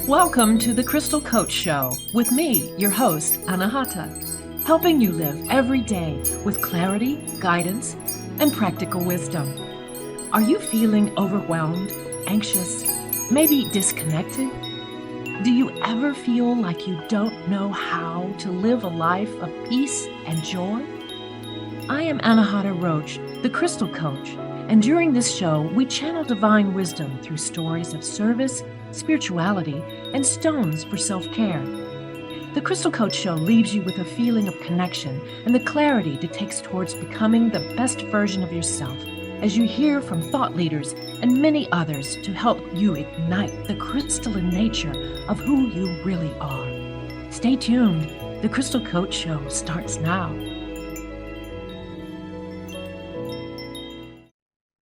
Welcome to the Crystal Coach Show with me, your host, Anahata, helping you live every day with clarity, guidance, and practical wisdom. Are you feeling overwhelmed, anxious, maybe disconnected? Do you ever feel like you don't know how to live a life of peace and joy? I am Anahata Roach, the Crystal Coach, and during this show, we channel divine wisdom through stories of service, spirituality, and stones for self-care. The Crystal Coach Show leaves you with a feeling of connection and the clarity it takes towards becoming the best version of yourself as you hear from thought leaders and many others to help you ignite the crystalline nature of who you really are. Stay tuned. The Crystal Coach Show starts now.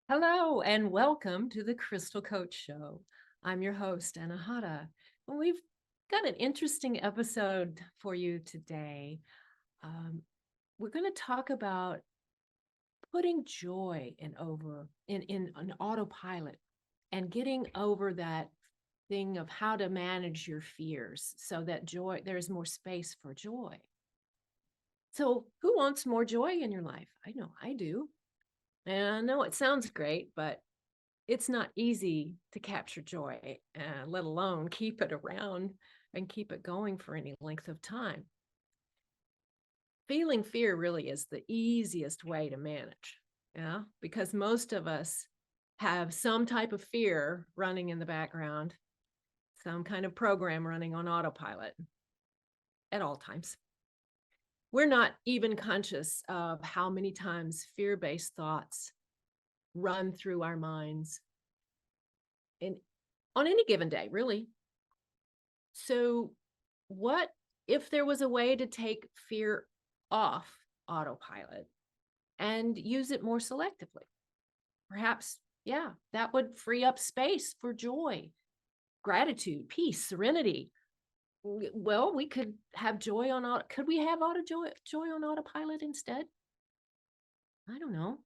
Hello and welcome to the Crystal Coach Show. I'm your host, Anahata, and we've got an interesting episode for you today. We're going to talk about putting joy in an autopilot and getting over that thing of how to manage your fears so that there's more space for joy. So who wants more joy in your life? I know I do. And I know it sounds great, but it's not easy to capture joy, let alone keep it around and keep it going for any length of time. Feeling fear really is the easiest way to manage, because most of us have some type of fear running in the background, some kind of program running on autopilot at all times. We're not even conscious of how many times fear-based thoughts run through our minds on any given day, really. So what if there was a way to take fear off autopilot and use it more selectively? Perhaps, that would free up space for joy, gratitude, peace, serenity. Well, we could have could we have joy on autopilot instead? I don't know.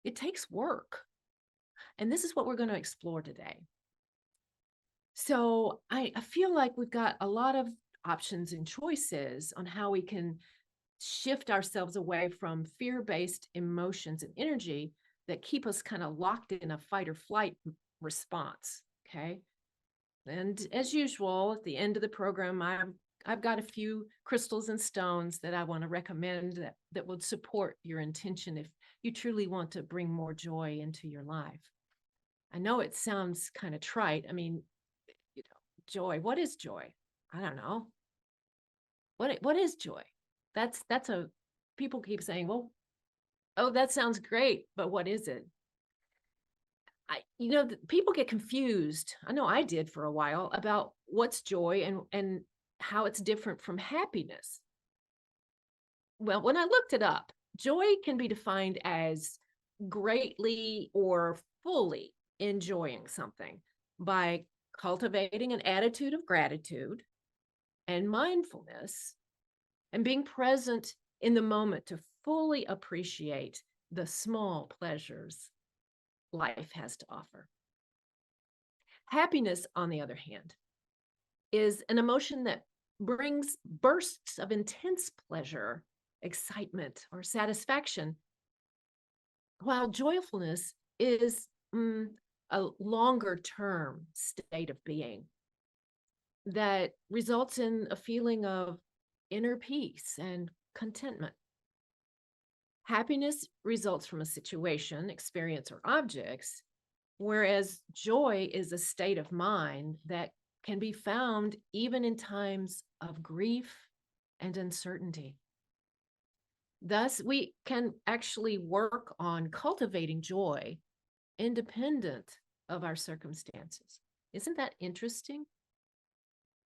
It takes work. And this is what we're going to explore today. So I feel like we've got a lot of options and choices on how we can shift ourselves away from fear-based emotions and energy that keep us kind of locked in a fight or flight response. Okay. And as usual, at the end of the program, I've got a few crystals and stones that I want to recommend that would support your intention if you truly want to bring more joy into your life. I know it sounds kind of trite. I mean, joy. What is joy? I don't know. What is joy? People keep saying, well, oh, that sounds great, but what is it? People get confused. I know I did for a while about what's joy and how it's different from happiness. Well, when I looked it up, joy can be defined as greatly or fully enjoying something by cultivating an attitude of gratitude and mindfulness and being present in the moment to fully appreciate the small pleasures life has to offer. Happiness, on the other hand, is an emotion that brings bursts of intense pleasure, excitement, or satisfaction, while joyfulness is a longer term state of being that results in a feeling of inner peace and contentment. Happiness results from a situation, experience, or objects, whereas joy is a state of mind that can be found even in times of grief and uncertainty. Thus, we can actually work on cultivating joy independent of our circumstances. Isn't that interesting?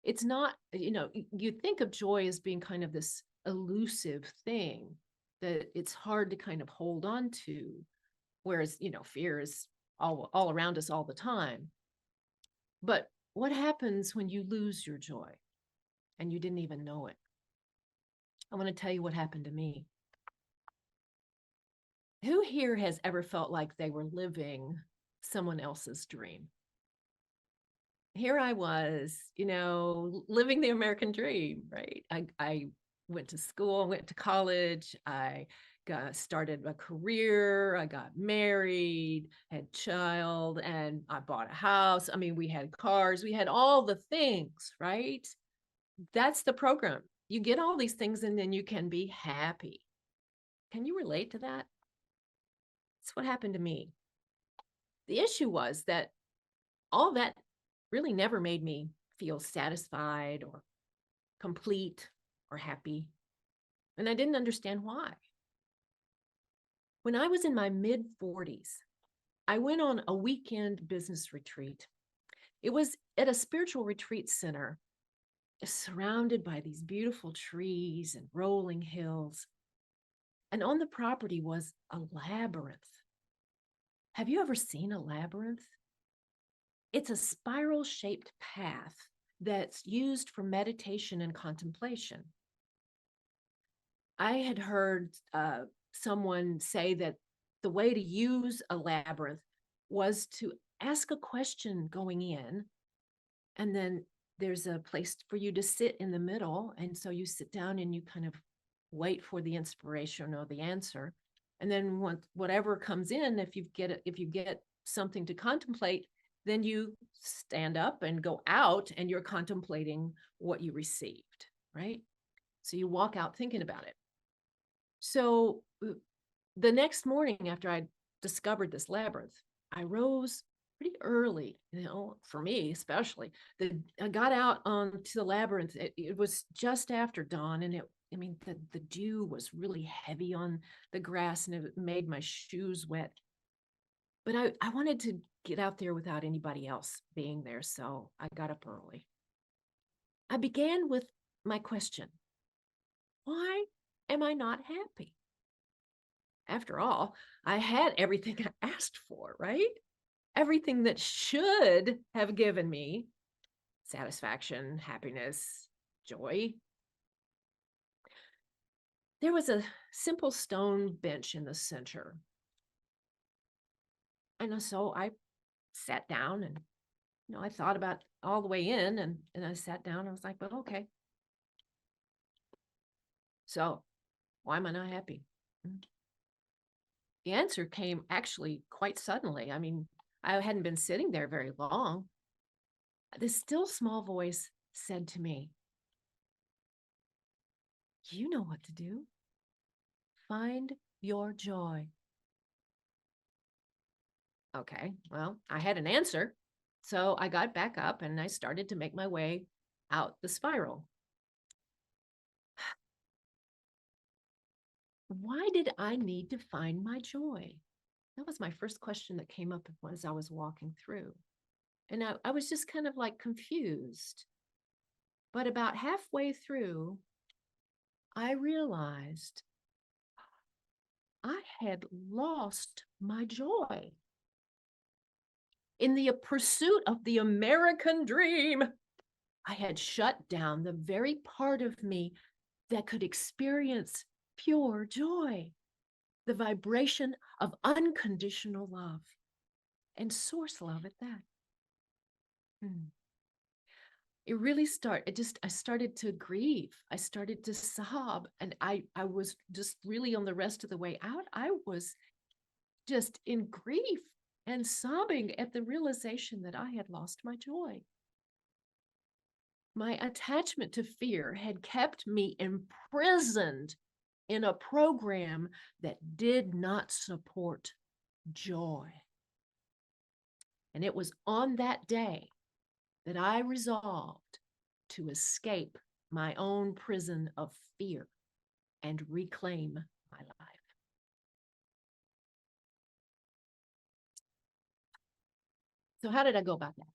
It's not, you think of joy as being kind of this elusive thing that it's hard to kind of hold on to, whereas, fear is all around us all the time. But what happens when you lose your joy and you didn't even know it? I want to tell you what happened to me. Who here has ever felt like they were living someone else's dream? here I was, living the American dream, right? I went to school, went to college, I started a career, I got married, had child, and I bought a house. I mean, we had cars, we had all the things, right? That's the program. You get all these things and then you can be happy. Can you relate to that? That's what happened to me. The issue was that all that really never made me feel satisfied or complete or happy. And I didn't understand why. When I was in my mid 40s, I went on a weekend business retreat. It was at a spiritual retreat center, surrounded by these beautiful trees and rolling hills. And on the property was a labyrinth. Have you ever seen a labyrinth? It's a spiral shaped path that's used for meditation and contemplation. I had heard someone say that the way to use a labyrinth was to ask a question going in, and then there's a place for you to sit in the middle. And so you sit down and you kind of wait for the inspiration or the answer. And then whatever comes in, if you get something to contemplate, then you stand up and go out and you're contemplating what you received, right? So you walk out thinking about it. So the next morning after I discovered this labyrinth, I rose pretty early, for me especially. I got out onto the labyrinth. It was just after dawn, and the dew was really heavy on the grass, and it made my shoes wet. But I wanted to get out there without anybody else being there, so I got up early. I began with my question: why am I not happy? After all, I had everything I asked for, right? Everything that should have given me satisfaction, happiness, joy. There was a simple stone bench in the center. And so I sat down and, I thought about all the way in, and I sat down and I was like, well, okay. So why am I not happy? The answer came actually quite suddenly. I mean, I hadn't been sitting there very long. This still small voice said to me, you know what to do. Find your joy. Okay, well, I had an answer. So I got back up and I started to make my way out the spiral. Why did I need to find my joy? That was my first question that came up as I was walking through. And I was just kind of like confused. But about halfway through, I realized I had lost my joy. In the pursuit of the American dream, I had shut down the very part of me that could experience pure joy, the vibration of unconditional love and source love at that. It really I started to grieve. I started to sob, and I was just really on the rest of the way out. I was just in grief and sobbing at the realization that I had lost my joy. My attachment to fear had kept me imprisoned in a program that did not support joy. And it was on that day that I resolved to escape my own prison of fear and reclaim my life. So, how did I go about that?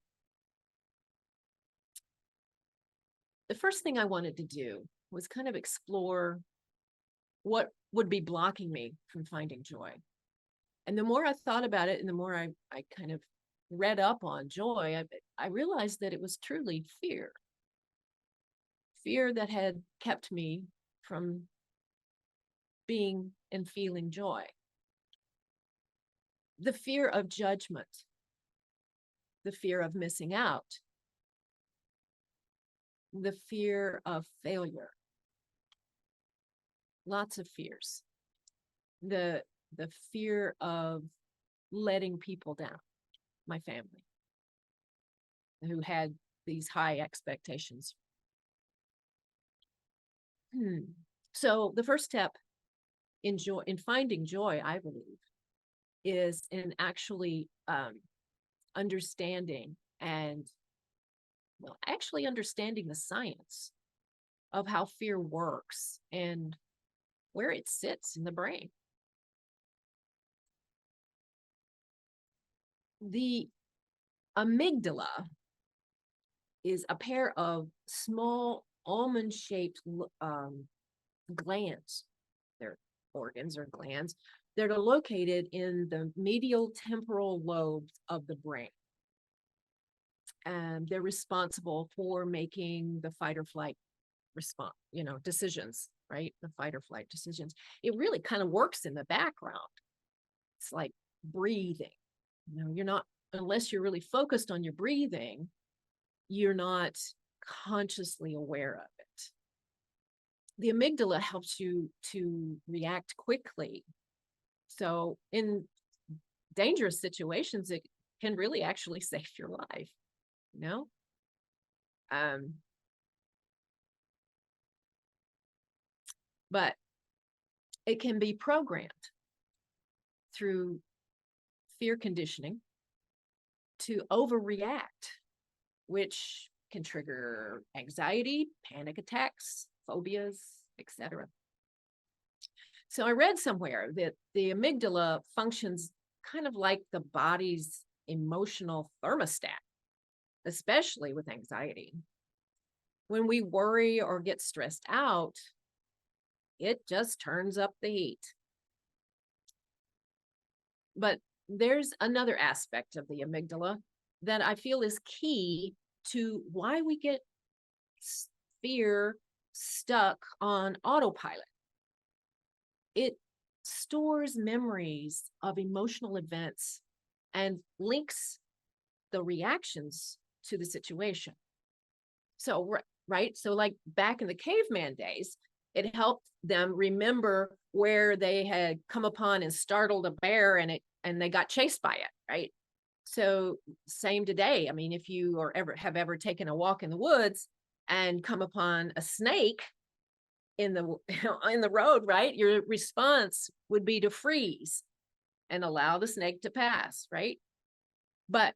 The first thing I wanted to do was kind of explore what would be blocking me from finding joy. And the more I thought about it and the more I kind of read up on joy, I realized that it was truly fear that had kept me from being and feeling joy. The fear of judgment, the fear of missing out, the fear of failure, lots of fears. The fear of letting people down, my family, who had these high expectations. So the first step in finding joy, I believe, is in actually understanding actually understanding the science of how fear works and where it sits in the brain. The amygdala is a pair of small almond-shaped glands. They're organs or glands that are located in the medial temporal lobes of the brain. And they're responsible for making the fight or flight response, decisions, right? The fight or flight decisions. It really kind of works in the background. It's like breathing. You're not, unless you're really focused on your breathing, you're not consciously aware of it. The amygdala helps you to react quickly. So in dangerous situations, it can really actually save your life, but it can be programmed through fear conditioning to overreact, which can trigger anxiety, panic attacks, phobias, etc. So I read somewhere that the amygdala functions kind of like the body's emotional thermostat, especially with anxiety. When we worry or get stressed out, it just turns up the heat. But there's another aspect of the amygdala that I feel is key to why we get fear stuck on autopilot. It stores memories of emotional events and links the reactions to the situation. So, right? So like back in the caveman days, it helped them remember where they had come upon and startled a bear and they got chased by it, right? So same today. I mean, if you have ever taken a walk in the woods and come upon a snake in the road, right? Your response would be to freeze and allow the snake to pass, right? But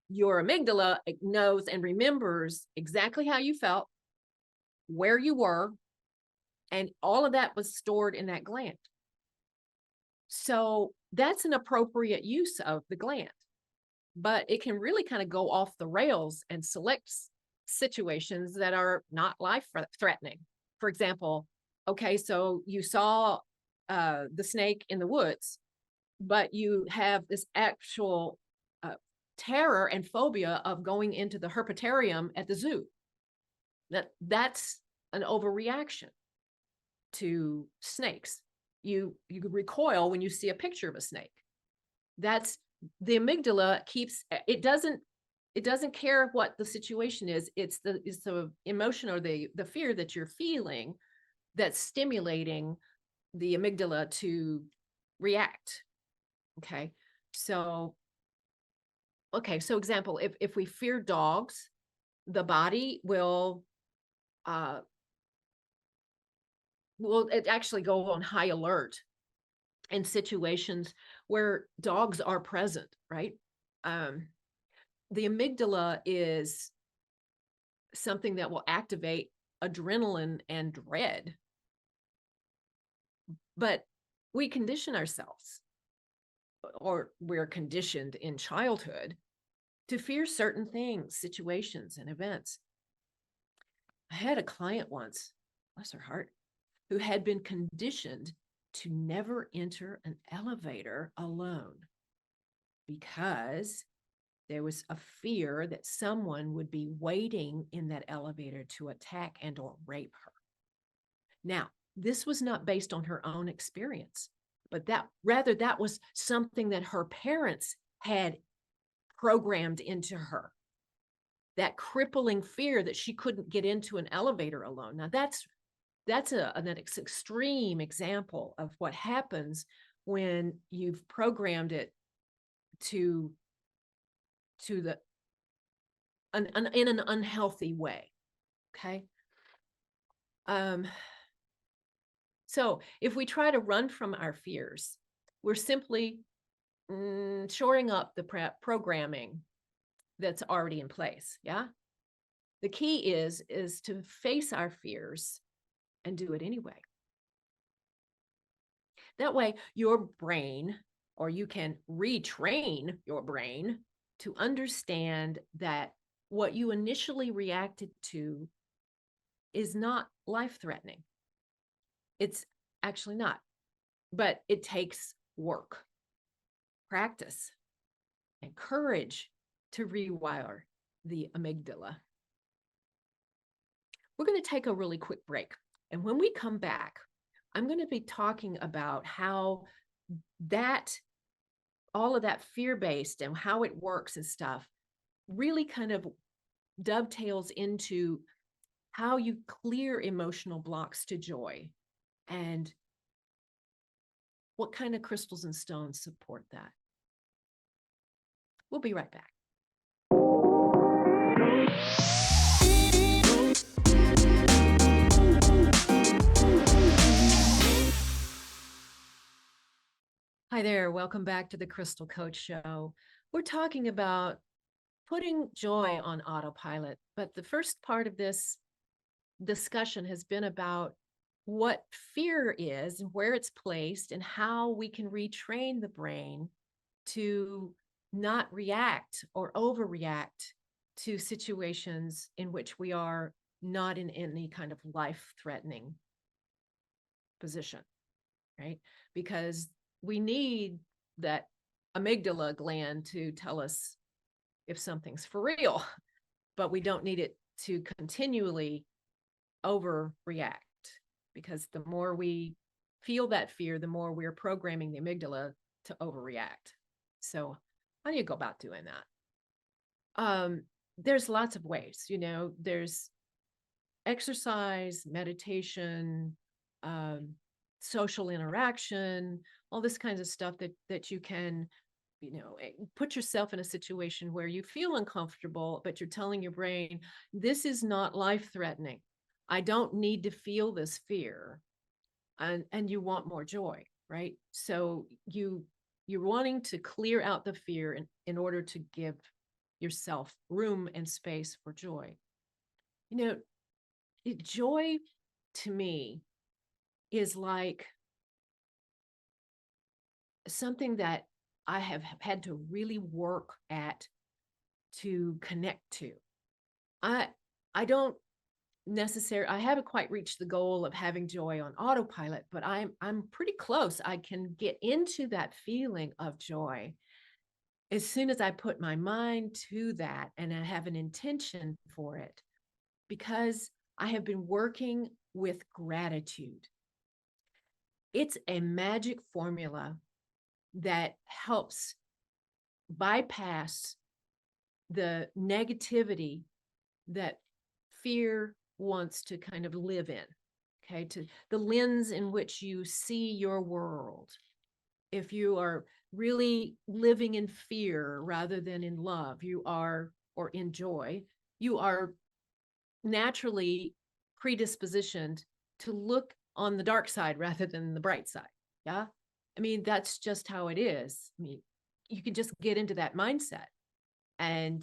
your amygdala knows and remembers exactly how you felt, where you were, and all of that was stored in that gland. So that's an appropriate use of the gland, but it can really kind of go off the rails and select situations that are not life-threatening. For example, okay, so you saw the snake in the woods, but you have this actual terror and phobia of going into the herpetarium at the zoo. That's an overreaction to snakes. You recoil when you see a picture of a snake. That's the amygdala keeps it doesn't care what the situation is. It's the emotion or the fear that you're feeling that's stimulating the amygdala to react. So example, if we fear dogs, the body will it actually go on high alert in situations where dogs are present, right? The amygdala is something that will activate adrenaline and dread. But we condition ourselves, or we're conditioned in childhood to fear certain things, situations, and events. I had a client once, bless her heart, who had been conditioned to never enter an elevator alone because there was a fear that someone would be waiting in that elevator to attack and or rape her. Now, this was not based on her own experience, but that was something that her parents had programmed into her. that crippling fear that she couldn't get into an elevator alone. Now that's an extreme example of what happens when you've programmed it to the in an unhealthy way. Okay. So if we try to run from our fears, we're simply shoring up the programming that's already in place. Yeah. The key is to face our fears and do it anyway. That way, your brain, or you can retrain your brain to understand that what you initially reacted to is not life-threatening. It's actually not, but it takes work, practice, and courage to rewire the amygdala. We're going to take a really quick break. And when we come back, I'm going to be talking about how that all of that fear-based and how it works and stuff really kind of dovetails into how you clear emotional blocks to joy and what kind of crystals and stones support that. We'll be right back. Hi there, welcome back to the Crystal Coach Show. We're talking about putting joy on autopilot, but the first part of this discussion has been about what fear is and where it's placed and how we can retrain the brain to not react or overreact to situations in which we are not in any kind of life-threatening position, right? Because we need that amygdala gland to tell us if something's for real, but we don't need it to continually overreact, because the more we feel that fear, the more we're programming the amygdala to overreact. So how do you go about doing that? There's lots of ways, there's exercise, meditation, social interaction, all this kinds of stuff that you can, put yourself in a situation where you feel uncomfortable, but you're telling your brain, this is not life-threatening. I don't need to feel this fear. And you want more joy, right? So you're wanting to clear out the fear in order to give yourself room and space for joy. Joy to me is like something that I have had to really work at to connect to. I don't necessarily, I haven't quite reached the goal of having joy on autopilot, but I'm pretty close. I can get into that feeling of joy as soon as I put my mind to that and I have an intention for it, because I have been working with gratitude. It's a magic formula that helps bypass the negativity that fear wants to kind of live in, okay, to the lens in which you see your world. If you are really living in fear rather than in love, or in joy, you are naturally predispositioned to look on the dark side rather than the bright side. Yeah. I mean, that's just how it is. I mean, you can just get into that mindset and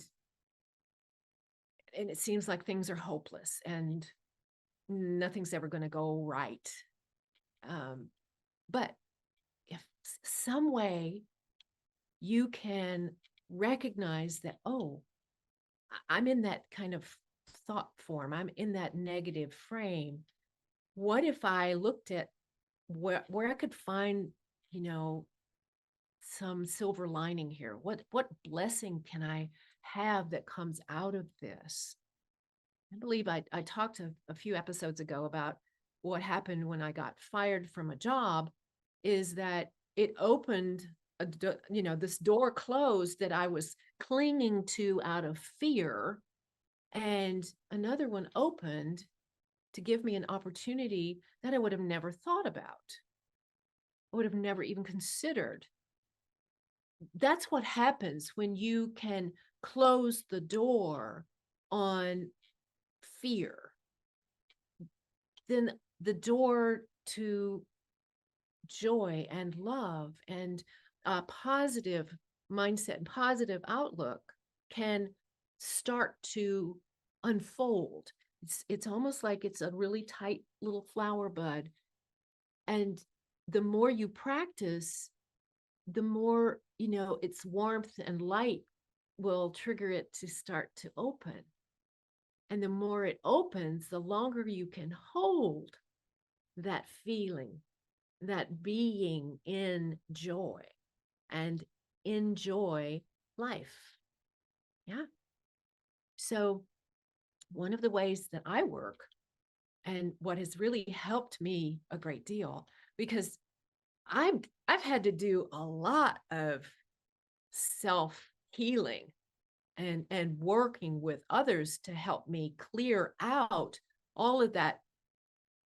it seems like things are hopeless and nothing's ever going to go right. But if some way you can recognize that, oh, I'm in that kind of thought form, I'm in that negative frame. What if I looked at where I could find, some silver lining here? What blessing can I have that comes out of this? I believe I talked a few episodes ago about what happened when I got fired from a job, is that it opened this door closed that I was clinging to out of fear. And another one opened to give me an opportunity that I would have never thought about. I would have never even considered. That's what happens when you can close the door on fear. Then the door to joy and love and a positive mindset and positive outlook can start to unfold. It's almost like it's a really tight little flower bud. And the more you practice, the more, its warmth and light will trigger it to start to open. And the more it opens, the longer you can hold that feeling, that being in joy and enjoy life. Yeah. So, one of the ways that I work and what has really helped me a great deal, because I've had to do a lot of self healing and working with others to help me clear out all of that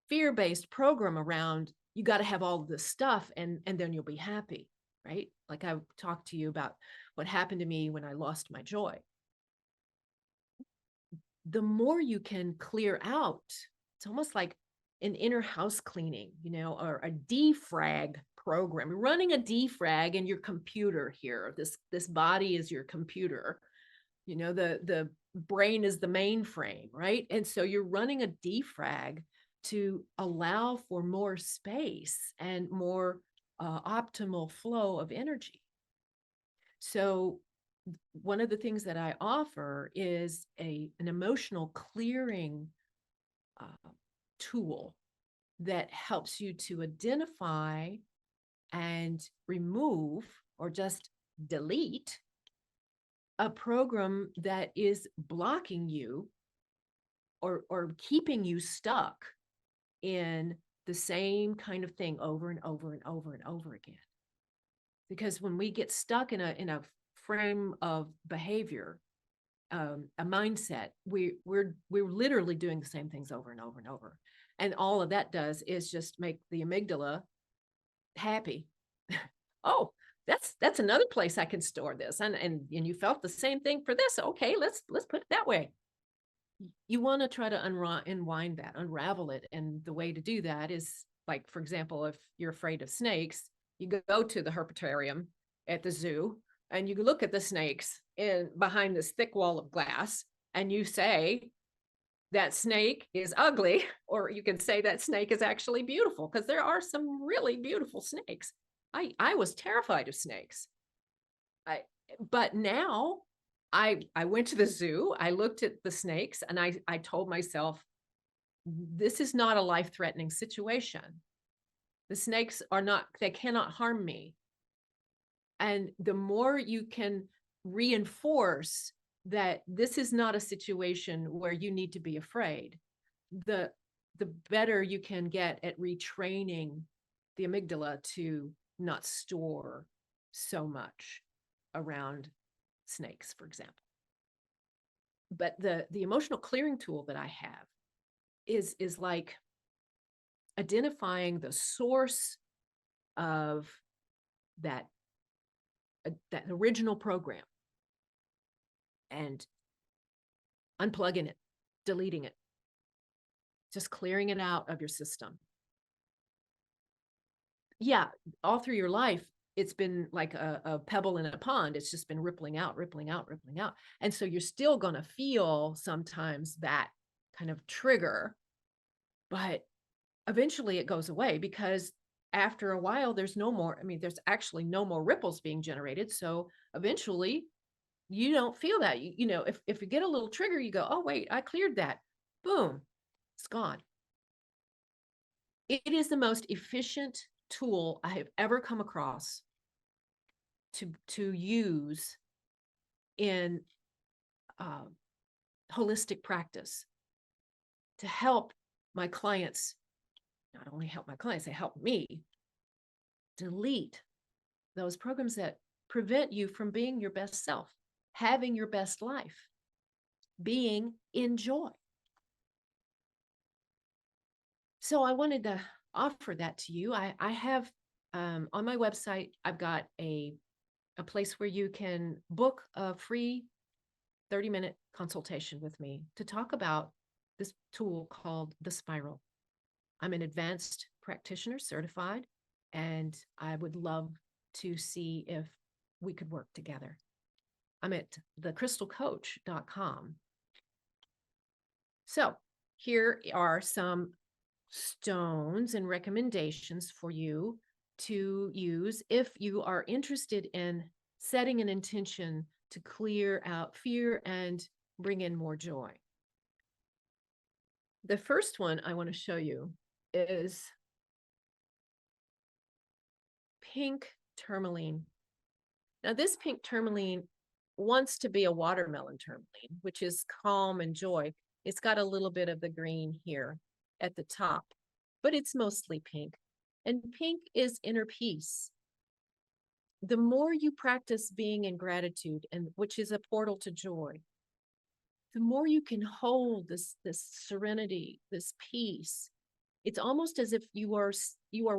fear-based program around you got to have all of this stuff and then you'll be happy, right? Like I talked to you about what happened to me when I lost my joy. The more you can clear out, it's almost like an inner house cleaning, or a defrag program. You're running a defrag in your computer here. This body is your computer. The brain is the mainframe, right? And so you're running a defrag to allow for more space and more optimal flow of energy. So one of the things that I offer is an emotional clearing tool that helps you to identify and remove or just delete a program that is blocking you or keeping you stuck in the same kind of thing over and over and over and over again. Because when we get stuck in a frame of behavior, a mindset, we're literally doing the same things over and over and over. And all of that does is just make the amygdala happy. Oh, that's another place I can store this. And you felt the same thing for this. Okay, let's put it that way. You want to try to unwind that, unravel it. And the way to do that is, like, for example, if you're afraid of snakes, you go to the herpetarium at the zoo and you look at the snakes in behind this thick wall of glass and you say, that snake is ugly, or you can say that snake is actually beautiful, because there are some really beautiful snakes. I was terrified of snakes. But now I went to the zoo, I looked at the snakes, and I told myself, this is not a life-threatening situation. The snakes they cannot harm me. And the more you can reinforce that this is not a situation where you need to be afraid, the better you can get at retraining the amygdala to not store so much around snakes, for example. But the emotional clearing tool that I have is like identifying the source of that original program and unplugging it, deleting it, just clearing it out of your system. Yeah, all through your life, it's been like a pebble in a pond. It's just been rippling out, rippling out, rippling out. And so you're still going to feel sometimes that kind of trigger, but eventually it goes away, because after a while, there's actually no more ripples being generated. So eventually you don't feel that. If you get a little trigger, you go, oh, wait, I cleared that. Boom, it's gone. It is the most efficient tool I have ever come across to use in holistic practice to help my clients. Not only help my clients, they help me delete those programs that prevent you from being your best self, having your best life. being in joy. So I wanted to offer that to you. I have on my website, I've got a place where you can book a free 30-minute consultation with me to talk about this tool called the spiral. I'm an advanced practitioner certified, and I would love to see if we could work together. I'm at thecrystalcoach.com. So here are some stones and recommendations for you to use if you are interested in setting an intention to clear out fear and bring in more joy. The first one I want to show you is pink tourmaline. Now, this pink tourmaline wants to be a watermelon tourmaline, which is calm and joy. It's got a little bit of the green here at the top, but it's mostly pink. And pink is inner peace. The more you practice being in gratitude, and which is a portal to joy, the more you can hold this serenity, this peace. It's almost as if you are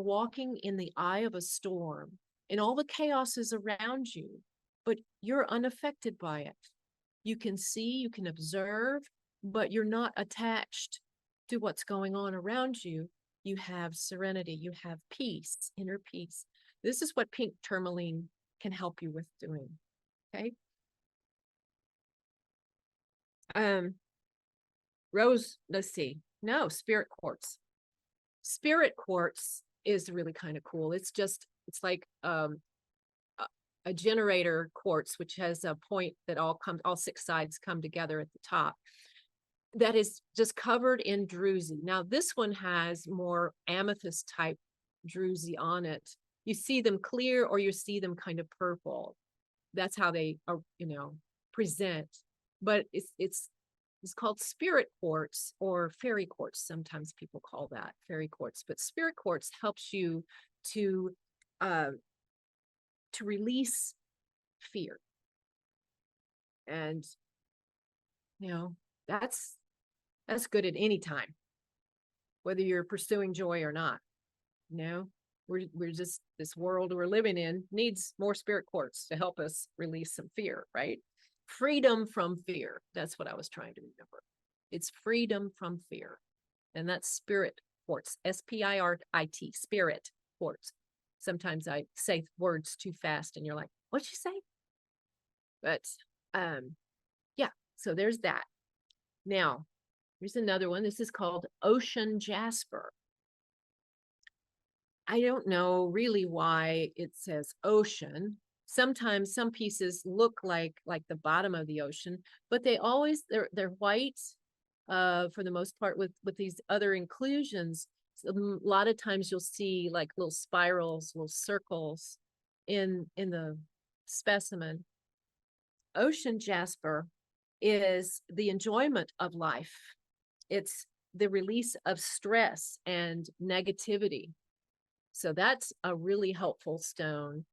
walking in the eye of a storm, and all the chaos is around you, but you're unaffected by it. You can see, you can observe, but you're not attached to what's going on around you. You have serenity, you have peace, inner peace. This is what pink tourmaline can help you with doing. Okay. Rose, let's see. No, spirit quartz. Spirit quartz is really kind of cool. It's like a generator quartz, which has a point that all 6 sides come together at the top. That is just covered in druzy. Now, this one has more amethyst type druzy on it. You see them clear or you see them kind of purple. That's how they are, present. But it's called spirit quartz or fairy quartz. Sometimes people call that fairy quartz. But spirit quartz helps you to release fear. And that's good at any time, whether you're pursuing joy or not. We're just, this world we're living in needs more spirit quartz to help us release some fear, right? Freedom from fear. That's what I was trying to remember. It's freedom from fear. And that's spirit quartz, S-P-I-R-I-T, spirit quartz. Sometimes I say words too fast and you're like, what'd you say? But yeah, so there's that. Now, here's another one. This is called ocean jasper. I don't know really why it says ocean. Sometimes some pieces look like the bottom of the ocean, but they're white for the most part with these other inclusions. So a lot of times you'll see like little spirals, little circles in the specimen. Ocean jasper is the enjoyment of life. It's the release of stress and negativity. So that's a really helpful stone.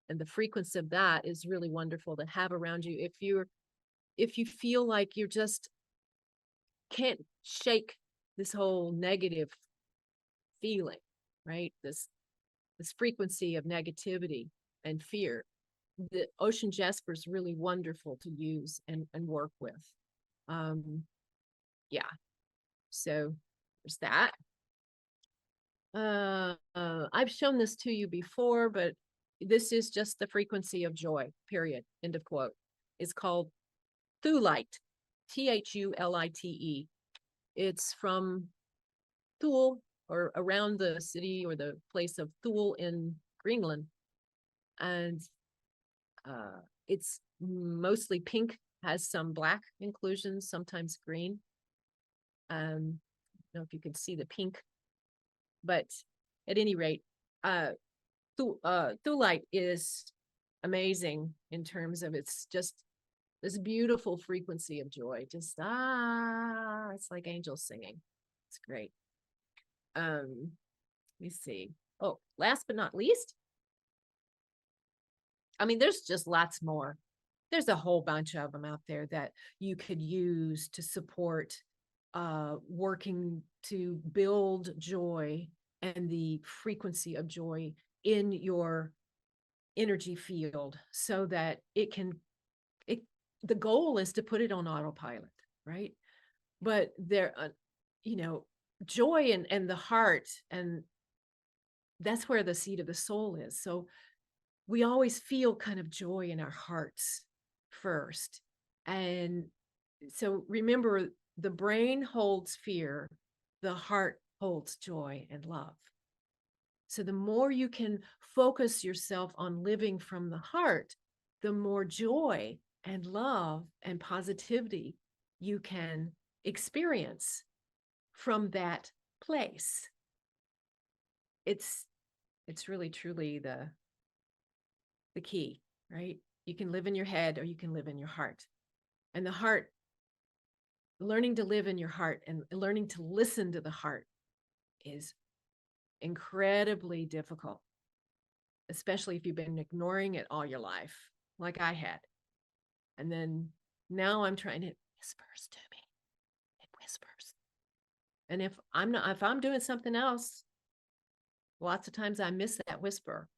And the frequency of that is really wonderful to have around you. If you feel like you just can't shake this whole negative feeling, right? This frequency of negativity and fear, the ocean jasper is really wonderful to use and work with. Yeah. So there's that. I've shown this to you before, but this is just the frequency of joy, period, end of quote. It's called Thulite, Thulite. It's from Thule, or around the city or the place of Thule in Greenland. And it's mostly pink, has some black inclusions, sometimes green. I don't know if you can see the pink, but at any rate, Thulite is amazing in terms of it's just this beautiful frequency of joy. Just it's like angels singing. It's great. Let me see. Oh, last but not least, I mean, there's just lots more. there's a whole bunch of them out there that you could use to support working to build joy and the frequency of joy in your energy field so that it the goal is to put it on autopilot, right? But there you know, joy and the heart, and that's where the seat of the soul is. So we always feel kind of joy in our hearts first. And so remember, the brain holds fear, the heart holds joy and love. So the more you can focus yourself on living from the heart, the more joy and love and positivity you can experience from that place. It's it's really truly the key, right? You can live in your head or you can live in your heart. And the heart, learning to live in your heart and learning to listen to the heart is incredibly difficult, especially if you've been ignoring it all your life, like I had. And then now I'm trying to, whispers to me. It whispers. And if I'm doing something else, lots of times I miss that whisper.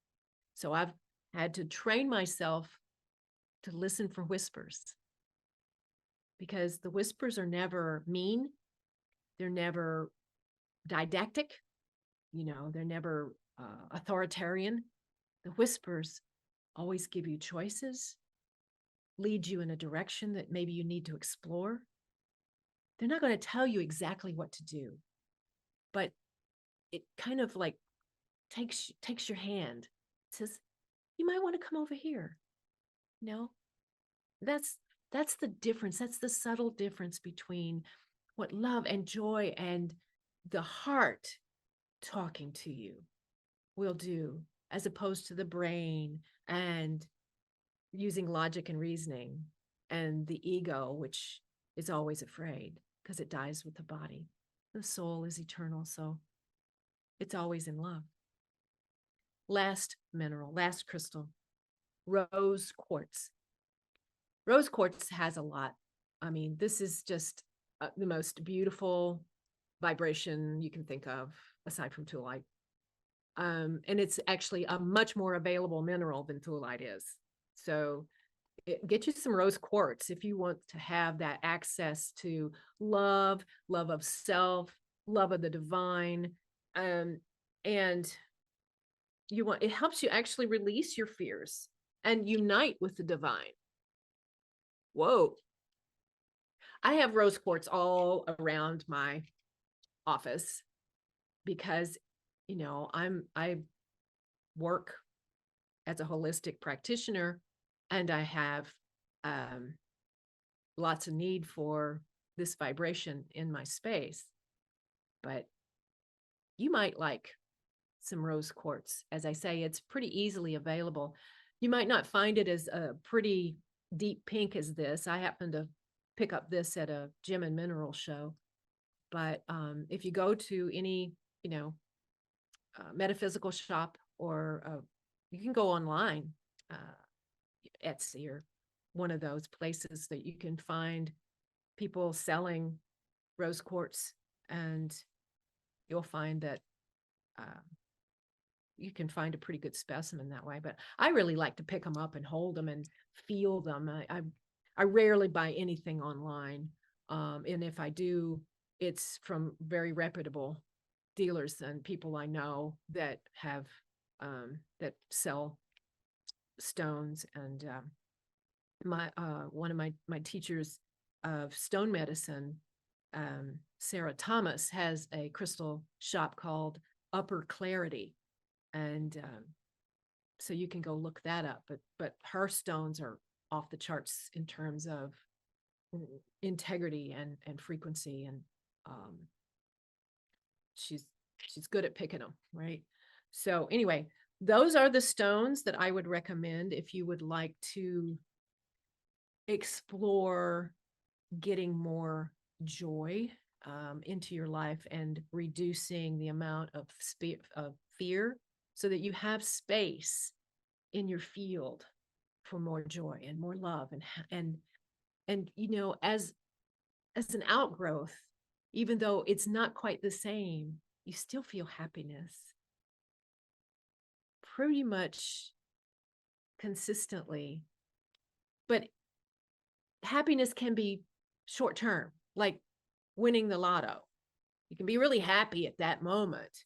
So I've had to train myself to listen for whispers, because the whispers are never mean. They're never didactic. They're never authoritarian. The whispers always give you choices, lead you in a direction that maybe you need to explore. They're not going to tell you exactly what to do, but it kind of like takes your hand, says, you might want to come over here. That's that's the difference. That's the subtle difference between what love and joy and the heart talking to you will do, as opposed to the brain and using logic and reasoning and the ego, which is always afraid because it dies with the body. The soul is eternal, so it's always in love. Last mineral, last crystal, rose quartz. Rose quartz has a lot. I mean, this is just the most beautiful vibration you can think of aside from tuolite. And it's actually a much more available mineral than tuolite is. So get you some rose quartz if you want to have that access to love, love of self, love of the divine. And it helps you actually release your fears and unite with the divine. Whoa. I have rose quartz all around my office because, I work as a holistic practitioner, and I have lots of need for this vibration in my space. But you might like some rose quartz. As I say, it's pretty easily available. You might not find it as a pretty deep pink as this. I happen to pick up this at a gem and mineral show. But if you go to any, metaphysical shop, or you can go online, Etsy or one of those places that you can find people selling rose quartz, and you'll find that you can find a pretty good specimen that way. But I really like to pick them up and hold them and feel them. I rarely buy anything online, and if I do, it's from very reputable dealers and people I know that have that sell stones. And my one of my teachers of stone medicine, Sarah Thomas, has a crystal shop called Upper Clarity, and so you can go look that up. But her stones are off the charts in terms of integrity and frequency, and she's good at picking them, right? So anyway, those are the stones that I would recommend if you would like to explore getting more joy into your life and reducing the amount of fear, so that you have space in your field for more joy and more love and as an outgrowth, even though it's not quite the same, you still feel happiness pretty much consistently. But happiness can be short term, like winning the lotto. You can be really happy at that moment,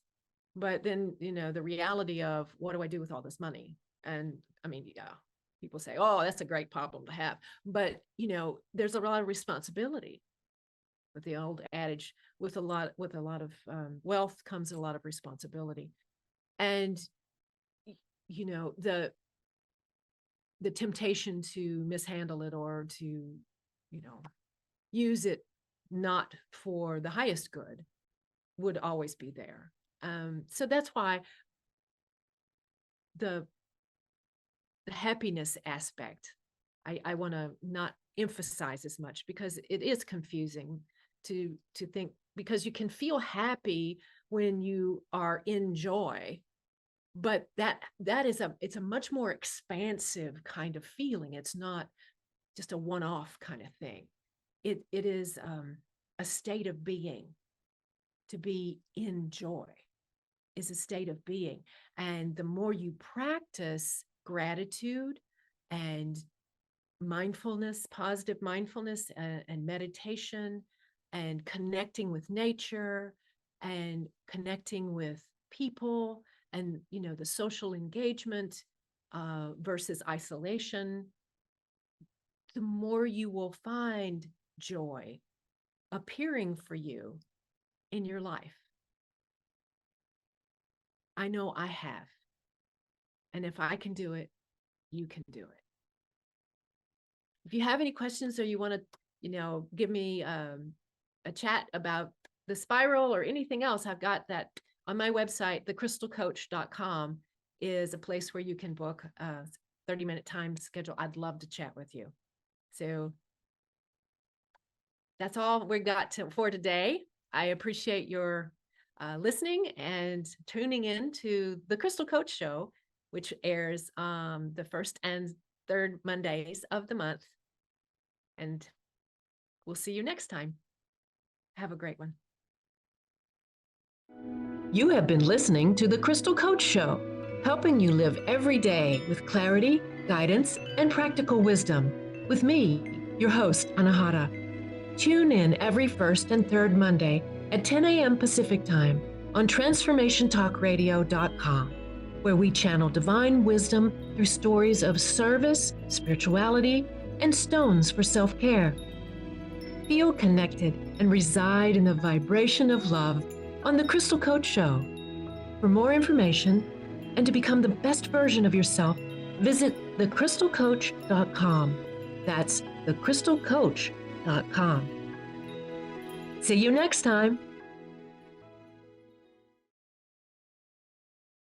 but then, the reality of what do I do with all this money? And I mean, yeah, people say, oh, that's a great problem to have. But, there's a lot of responsibility with the old adage, with a lot of wealth comes a lot of responsibility. And, the temptation to mishandle it or to, use it not for the highest good would always be there. So that's why the happiness aspect, I want to not emphasize as much, because it is confusing to think, because you can feel happy when you are in joy, but that is it's a much more expansive kind of feeling. It's not just a one-off kind of thing. It is a state of being. To be in joy is a state of being. And the more you practice gratitude and mindfulness, positive mindfulness, and meditation, and connecting with nature and connecting with people, and the social engagement versus isolation, the more you will find joy appearing for you in your life. I know I have. And if I can do it, you can do it. If you have any questions, or you want to, give me a chat about the spiral or anything else, I've got that on my website. thecrystalcoach.com is a place where you can book a 30-minute time schedule. I'd love to chat with you. So that's all we got for today. I appreciate your listening and tuning in to the Crystal Coach Show, which airs the first and third Mondays of the month. And we'll see you next time. Have a great one. You have been listening to the Crystal Coach Show, helping you live every day with clarity, guidance, and practical wisdom. With me, your host, Anahata. Tune in every first and third Monday at 10 a.m. Pacific Time on TransformationTalkRadio.com, where we channel divine wisdom through stories of service, spirituality, and stones for self-care. Feel connected and reside in the vibration of love on The Crystal Coach Show. For more information and to become the best version of yourself, visit thecrystalcoach.com. That's thecrystalcoach.com. See you next time.